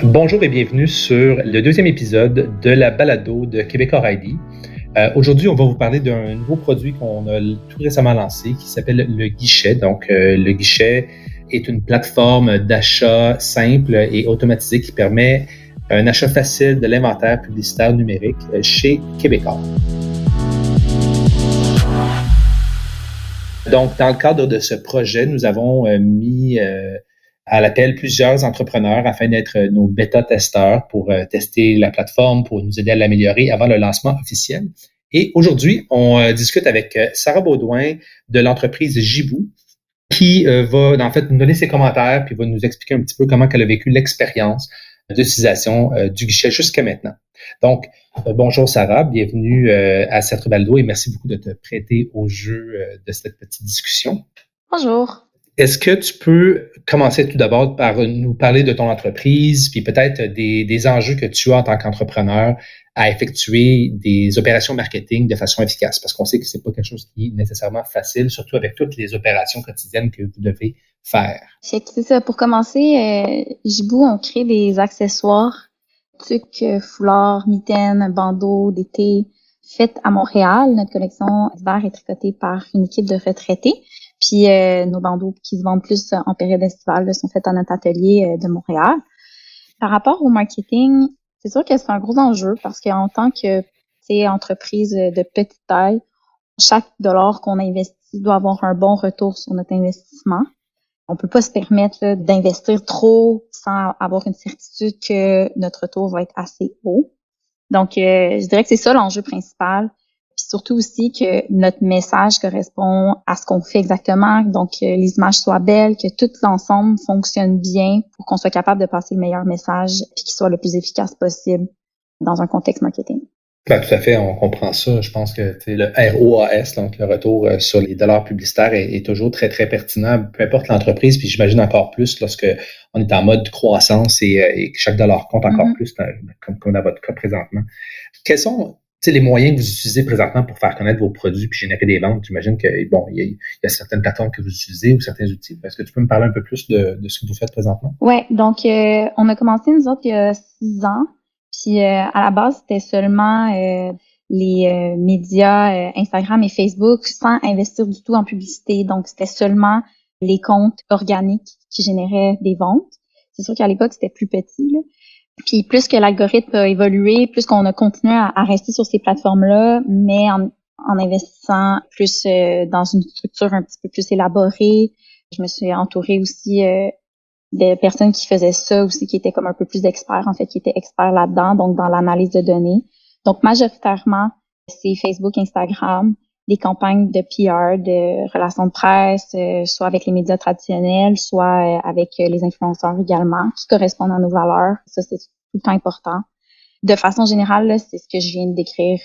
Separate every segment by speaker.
Speaker 1: Bonjour et bienvenue sur le deuxième épisode de la balado de Québecor ID. Aujourd'hui, on va vous parler d'un nouveau produit qu'on a tout récemment lancé qui s'appelle le Guichet. Donc, le Guichet est une plateforme d'achat simple et automatisée qui permet un achat facile de l'inventaire publicitaire numérique chez Québecor. Donc, dans le cadre de ce projet, nous avons mis à l'appel plusieurs entrepreneurs afin d'être nos bêta-testeurs pour tester la plateforme, pour nous aider à l'améliorer avant le lancement officiel. Et aujourd'hui, on discute avec Sarah Baudouin de l'entreprise Jibou qui va en fait nous donner ses commentaires puis va nous expliquer un petit peu comment elle a vécu l'expérience d'utilisation du guichet jusqu'à maintenant. Donc, bonjour Sarah, bienvenue à cette balado et merci beaucoup de te prêter au jeu de cette petite discussion.
Speaker 2: Bonjour.
Speaker 1: Est-ce que tu peux commencer tout d'abord par nous parler de ton entreprise, puis peut-être des enjeux que tu as en tant qu'entrepreneur à effectuer des opérations marketing de façon efficace? Parce qu'on sait que c'est pas quelque chose qui est nécessairement facile, surtout avec toutes les opérations quotidiennes que vous devez faire.
Speaker 2: C'est ça. Pour commencer, Jibou, on crée des accessoires, tucs, foulards, mitaines, bandeaux d'été, faites à Montréal. Notre collection d'hiver est tricotée par une équipe de retraités. Puis nos bandeaux qui se vendent plus en période estivale sont faits à notre atelier de Montréal. Par rapport au marketing, c'est sûr que c'est un gros enjeu parce qu'en tant que entreprise de petite taille, chaque dollar qu'on investit doit avoir un bon retour sur notre investissement. On peut pas se permettre là, d'investir trop sans avoir une certitude que notre retour va être assez haut. Donc, je dirais que c'est ça l'enjeu principal. Puis surtout aussi que notre message correspond à ce qu'on fait exactement. Donc, les images soient belles, que tout l'ensemble fonctionne bien pour qu'on soit capable de passer le meilleur message puis qu'il soit le plus efficace possible dans un contexte marketing.
Speaker 1: Ben, tout à fait, on comprend ça. Je pense que le ROAS, donc le retour sur les dollars publicitaires, est toujours très, très pertinent, peu importe l'entreprise, puis j'imagine encore plus lorsque on est en mode croissance et que chaque dollar compte encore plus, comme dans votre cas présentement. Quels sont les moyens que vous utilisez présentement pour faire connaître vos produits puis générer des ventes? J'imagine que bon, il y a certaines plateformes que vous utilisez ou certains outils. Est-ce que tu peux me parler un peu plus de ce que vous faites présentement?
Speaker 2: Ouais, donc on a commencé nous autres il y a 6 ans. Puis à la base, c'était seulement les médias Instagram et Facebook sans investir du tout en publicité. Donc, c'était seulement les comptes organiques qui généraient des ventes. C'est sûr qu'à l'époque, c'était plus petit, là. Puis plus que l'algorithme a évolué, plus qu'on a continué à rester sur ces plateformes-là, mais en investissant plus dans une structure un petit peu plus élaborée. Je me suis entourée aussi des personnes qui faisaient ça aussi, qui étaient comme un peu plus experts, en fait, qui étaient experts là-dedans, donc dans l'analyse de données. Donc, majoritairement, c'est Facebook, Instagram, des campagnes de PR, de relations de presse, soit avec les médias traditionnels, soit avec les influenceurs également, qui correspondent à nos valeurs. Ça, c'est tout le temps important. De façon générale, là, c'est ce que je viens de décrire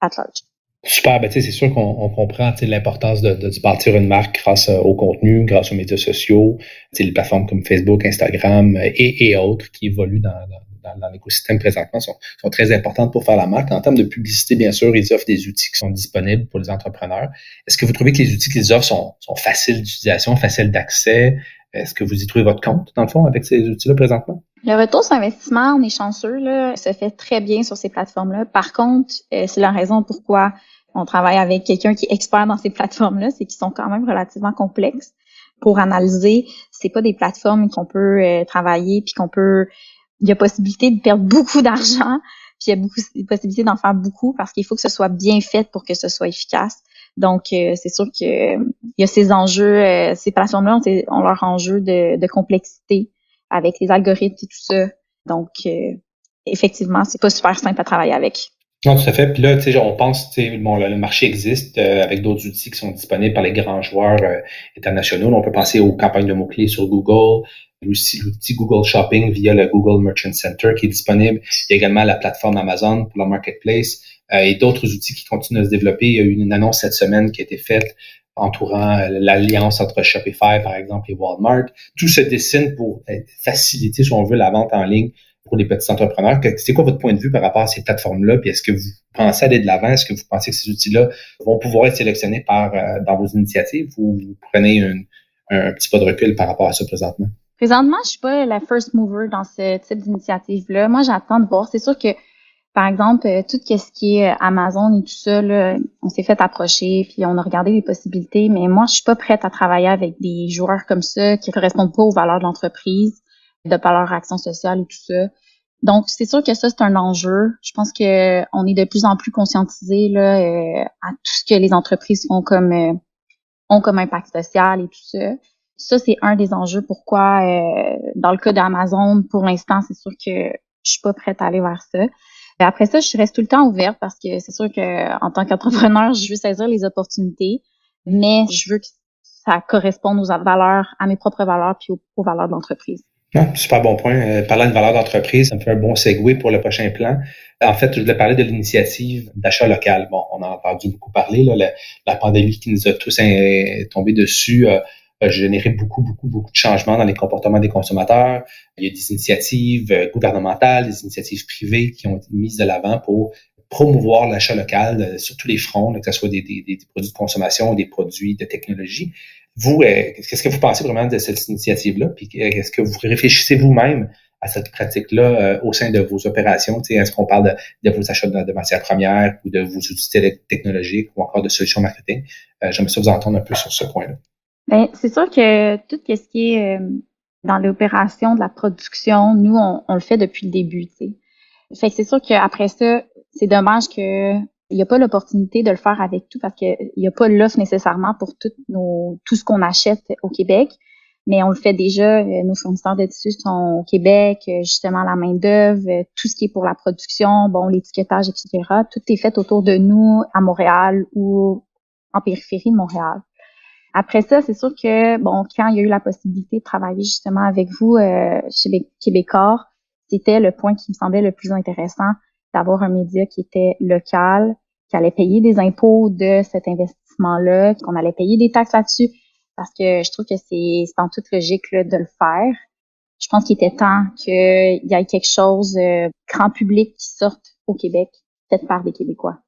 Speaker 2: at large.
Speaker 1: Super, ben c'est sûr qu'on comprend l'importance de bâtir une marque grâce au contenu, grâce aux médias sociaux, les plateformes comme Facebook, Instagram et autres qui évoluent dans l'écosystème présentement sont très importantes pour faire la marque. En termes de publicité, bien sûr, ils offrent des outils qui sont disponibles pour les entrepreneurs. Est-ce que vous trouvez que les outils qu'ils offrent sont faciles d'utilisation, faciles d'accès? Est-ce que vous y trouvez votre compte, dans le fond, avec ces outils-là présentement?
Speaker 2: Le retour sur investissement, on est chanceux, là, se fait très bien sur ces plateformes-là. Par contre, c'est la raison pourquoi on travaille avec quelqu'un qui est expert dans ces plateformes-là, c'est qu'ils sont quand même relativement complexes pour analyser. C'est pas des plateformes qu'on peut travailler puis il y a possibilité de perdre beaucoup d'argent, puis il y a beaucoup de possibilités d'en faire beaucoup parce qu'il faut que ce soit bien fait pour que ce soit efficace. Donc, c'est sûr que il y a ces enjeux, ces plateformes-là ont leur enjeu de complexité avec les algorithmes et tout ça. Donc, effectivement, c'est pas super simple à travailler avec.
Speaker 1: Non, tout à fait. Puis là, on pense, bon, le marché existe avec d'autres outils qui sont disponibles par les grands joueurs internationaux. On peut penser aux campagnes de mots-clés sur Google, aussi l'outil Google Shopping via le Google Merchant Center qui est disponible. Il y a également la plateforme Amazon pour le marketplace et d'autres outils qui continuent à se développer. Il y a eu une annonce cette semaine qui a été faite entourant l'alliance entre Shopify, par exemple, et Walmart. Tout se dessine pour faciliter, si on veut, la vente en ligne pour les petits entrepreneurs. C'est quoi votre point de vue par rapport à ces plateformes-là? Puis est-ce que vous pensez aller de l'avant? Est-ce que vous pensez que ces outils-là vont pouvoir être sélectionnés dans vos initiatives ou vous prenez un petit pas de recul par rapport à ça présentement?
Speaker 2: Présentement, je suis pas la first mover dans ce type d'initiative-là. Moi, j'attends de voir. C'est sûr que, par exemple, tout ce qui est Amazon et tout ça, là, on s'est fait approcher, puis on a regardé les possibilités, mais moi, je suis pas prête à travailler avec des joueurs comme ça qui correspondent pas aux valeurs de l'entreprise, de par leur action sociale et tout ça. Donc, c'est sûr que ça, c'est un enjeu. Je pense que on est de plus en plus conscientisés là, à tout ce que les entreprises ont comme impact social et tout ça. Ça, c'est un des enjeux pourquoi, dans le cas d'Amazon, pour l'instant, c'est sûr que je suis pas prête à aller vers ça. Et après ça, je reste tout le temps ouverte parce que c'est sûr que en tant qu'entrepreneur, je veux saisir les opportunités, mais je veux que ça corresponde aux valeurs, à mes propres valeurs puis aux valeurs de l'entreprise.
Speaker 1: Ah, super bon point. Parlant de valeur d'entreprise, ça me fait un bon segue pour le prochain plan. En fait, je voulais parler de l'initiative d'achat local. Bon, on en a entendu beaucoup parler. Là, la pandémie qui nous a tous tombé dessus a généré beaucoup de changements dans les comportements des consommateurs. Il y a des initiatives gouvernementales, des initiatives privées qui ont été mises de l'avant pour promouvoir l'achat local sur tous les fronts, que ce soit des produits de consommation ou des produits de technologie. Vous, qu'est-ce que vous pensez vraiment de cette initiative-là? Puis est-ce que vous réfléchissez vous-même à cette pratique-là au sein de vos opérations? Est-ce qu'on parle de vos achats de matières premières ou de vos outils technologiques ou encore de solutions marketing? J'aimerais ça vous entendre un peu sur ce point-là.
Speaker 2: Ben, c'est sûr que tout ce qui est dans l'opération de la production, nous, on le fait depuis le début, tu sais. Fait que c'est sûr qu'après ça, c'est dommage que il n'y a pas l'opportunité de le faire avec tout parce qu'il n'y a pas l'offre nécessairement pour tout ce qu'on achète au Québec. Mais on le fait déjà. Nos fournisseurs de tissus sont au Québec, justement la main-d'œuvre, tout ce qui est pour la production, bon, l'étiquetage, etc. Tout est fait autour de nous à Montréal ou en périphérie de Montréal. Après ça, c'est sûr que, bon, quand il y a eu la possibilité de travailler justement avec vous chez Québecor, c'était le point qui me semblait le plus intéressant, d'avoir un média qui était local, qui allait payer des impôts de cet investissement-là, qu'on allait payer des taxes là-dessus, parce que je trouve que c'est en toute logique là, de le faire. Je pense qu'il était temps qu'il y ait quelque chose grand public qui sorte au Québec, fait par des Québécois.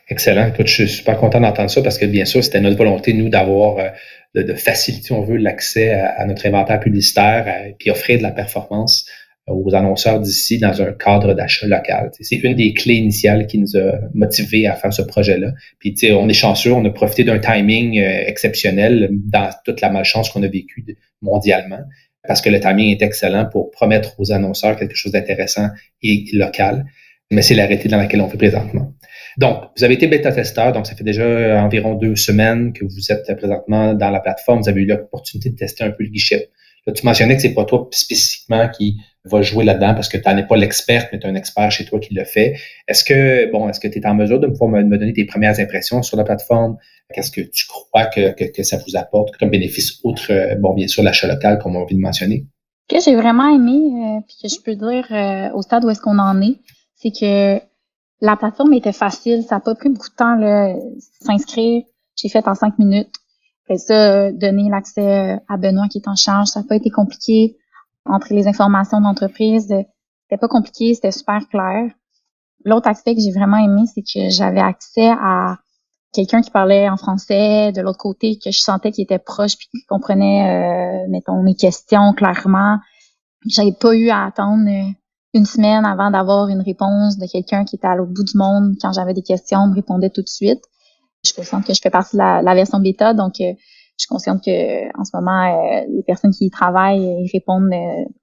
Speaker 1: Excellent. Écoute, je suis super content d'entendre ça parce que bien sûr, c'était notre volonté, nous, d'avoir de faciliter, si on veut, l'accès à notre inventaire publicitaire et puis offrir de la performance aux annonceurs d'ici dans un cadre d'achat local. C'est une des clés initiales qui nous a motivés à faire ce projet-là. Puis, on est chanceux, on a profité d'un timing exceptionnel dans toute la malchance qu'on a vécue mondialement parce que le timing est excellent pour promettre aux annonceurs quelque chose d'intéressant et local. Mais c'est la réalité dans laquelle on fait présentement. Donc, vous avez été bêta-testeur, donc ça fait déjà environ 2 semaines que vous êtes présentement dans la plateforme. Vous avez eu l'opportunité de tester un peu le guichet. Là, tu mentionnais que c'est pas toi spécifiquement qui va jouer là-dedans parce que tu n'en es pas l'experte, mais tu as un expert chez toi qui le fait. Est-ce que tu es en mesure de pouvoir me donner tes premières impressions sur la plateforme? Qu'est-ce que tu crois que ça vous apporte comme bénéfice outre, bien sûr, l'achat local, comme on vient de mentionner?
Speaker 2: Ce que j'ai vraiment aimé, puis que je peux dire au stade où est-ce qu'on en est, c'est que la plateforme était facile. Ça n'a pas pris beaucoup de temps là, s'inscrire. J'ai fait en 5 minutes. Après ça, donner l'accès à Benoît qui est en charge. Ça n'a pas été compliqué. Entrer les informations d'entreprise, c'était pas compliqué, c'était super clair. L'autre aspect que j'ai vraiment aimé, c'est que j'avais accès à quelqu'un qui parlait en français de l'autre côté, que je sentais qu'il était proche puis qui comprenait, mettons, mes questions clairement. J'avais pas eu à attendre une semaine avant d'avoir une réponse de quelqu'un qui était à l'autre bout du monde. Quand j'avais des questions, on me répondait tout de suite. Je suis consciente que je fais partie de la version bêta, donc je suis consciente que en ce moment, les personnes qui y travaillent, ils répondent.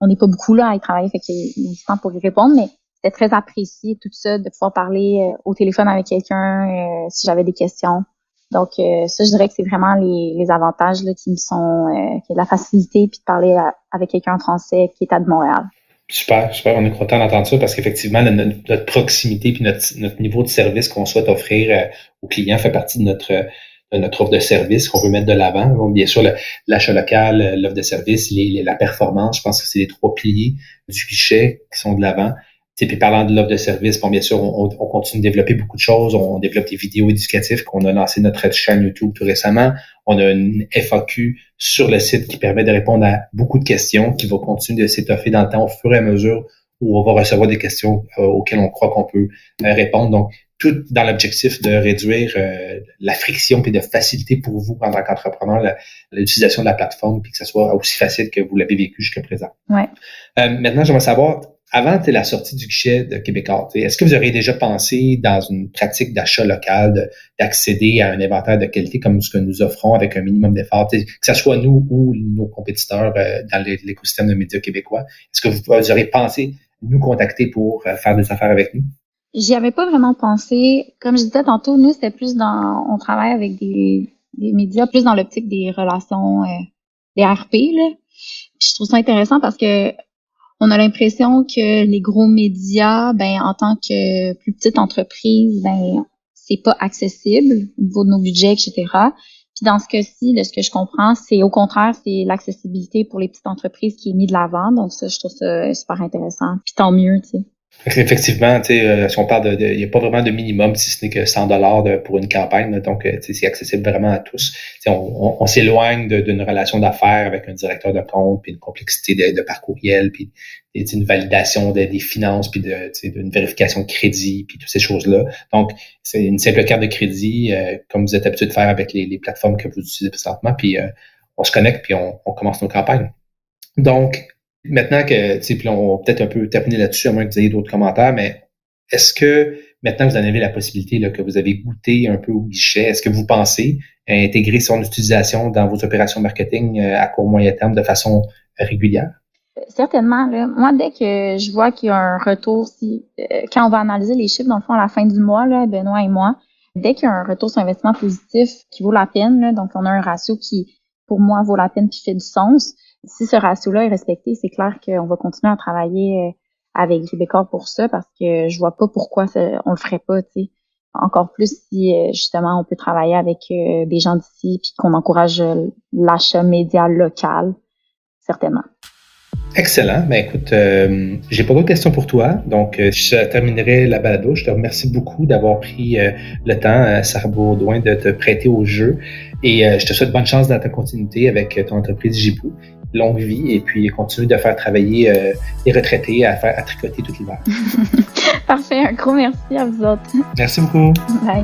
Speaker 2: On n'est pas beaucoup là à y travailler, fait qu'il y a du temps pour y répondre, mais c'était très apprécié tout ça, de pouvoir parler au téléphone avec quelqu'un si j'avais des questions. Donc ça, je dirais que c'est vraiment les avantages là, qui me sont qui est de la facilité, puis de parler avec quelqu'un en français qui est à de Montréal.
Speaker 1: Super. On est content d'entendre ça parce qu'effectivement, notre proximité puis notre niveau de service qu'on souhaite offrir aux clients fait partie de notre offre de service qu'on veut mettre de l'avant. Bon, bien sûr, l'achat local, l'offre de service, la performance, je pense que c'est les 3 piliers du guichet qui sont de l'avant. Puis parlant de l'offre de service, bon, bien sûr, on continue de développer beaucoup de choses. On développe des vidéos éducatives qu'on a lancé notre chaîne YouTube tout récemment. On a une FAQ sur le site qui permet de répondre à beaucoup de questions, qui va continuer de s'étoffer dans le temps au fur et à mesure où on va recevoir des questions auxquelles on croit qu'on peut répondre. Donc, tout dans l'objectif de réduire la friction puis de faciliter pour vous, en tant qu'entrepreneur, l'utilisation de la plateforme puis que ça soit aussi facile que vous l'avez vécu jusqu'à présent.
Speaker 2: Ouais.
Speaker 1: Maintenant, j'aimerais savoir, avant la sortie du guichet de Québécois, est-ce que vous auriez déjà pensé dans une pratique d'achat local d'accéder à un inventaire de qualité comme ce que nous offrons avec un minimum d'effort, que ce soit nous ou nos compétiteurs dans l'écosystème de médias québécois? Est-ce que vous auriez pensé nous contacter pour faire des affaires avec nous?
Speaker 2: J'y avais pas vraiment pensé. Comme je disais tantôt, nous, c'était plus on travaille avec des médias, plus dans l'optique des relations, des RP, là. Puis je trouve ça intéressant parce que on a l'impression que les gros médias, en tant que plus petite entreprise, c'est pas accessible au niveau de nos budgets, etc. Puis dans ce cas-ci, de ce que je comprends, c'est au contraire, c'est l'accessibilité pour les petites entreprises qui est mise de l'avant. Donc ça, je trouve ça super intéressant. Puis tant mieux, tu sais.
Speaker 1: Effectivement, si on parle il n'y a pas vraiment de minimum, si ce n'est que $100 pour une campagne, là, donc c'est accessible vraiment à tous. On s'éloigne d'une relation d'affaires avec un directeur de compte, puis une complexité de parcouriel, puis une validation des finances, puis d'une vérification de crédit, puis toutes ces choses-là. Donc, c'est une simple carte de crédit, comme vous êtes habitué de faire avec les plateformes que vous utilisez présentement, puis on se connecte, puis on commence nos campagnes. Donc, maintenant que, puis on va peut-être un peu terminer là-dessus, à moins que vous ayez d'autres commentaires, mais est-ce que maintenant que vous en avez la possibilité, là, que vous avez goûté un peu au guichet, est-ce que vous pensez à intégrer son utilisation dans vos opérations marketing à court moyen terme de façon régulière?
Speaker 2: Certainement. Là. Moi, dès que je vois qu'il y a un retour, quand on va analyser les chiffres, dans le fond, à la fin du mois, là, Benoît et moi, dès qu'il y a un retour sur investissement positif qui vaut la peine, là, donc on a un ratio qui, pour moi, vaut la peine puis fait du sens. Si ce ratio-là est respecté, c'est clair qu'on va continuer à travailler avec Québécois pour ça parce que je vois pas pourquoi on le ferait pas, tu sais. Encore plus si, justement, on peut travailler avec des gens d'ici puis qu'on encourage l'achat média local, certainement.
Speaker 1: Excellent. Écoute, j'ai pas d'autres questions pour toi. Donc, je terminerai la balado. Je te remercie beaucoup d'avoir pris le temps, Sarah Baudouin, de te prêter au jeu. Et je te souhaite bonne chance dans ta continuité avec ton entreprise Jipou. Longue vie et puis continue de faire travailler les retraités à tricoter tout l'hiver.
Speaker 2: Parfait. Un gros merci à vous autres.
Speaker 1: Merci beaucoup.
Speaker 2: Bye.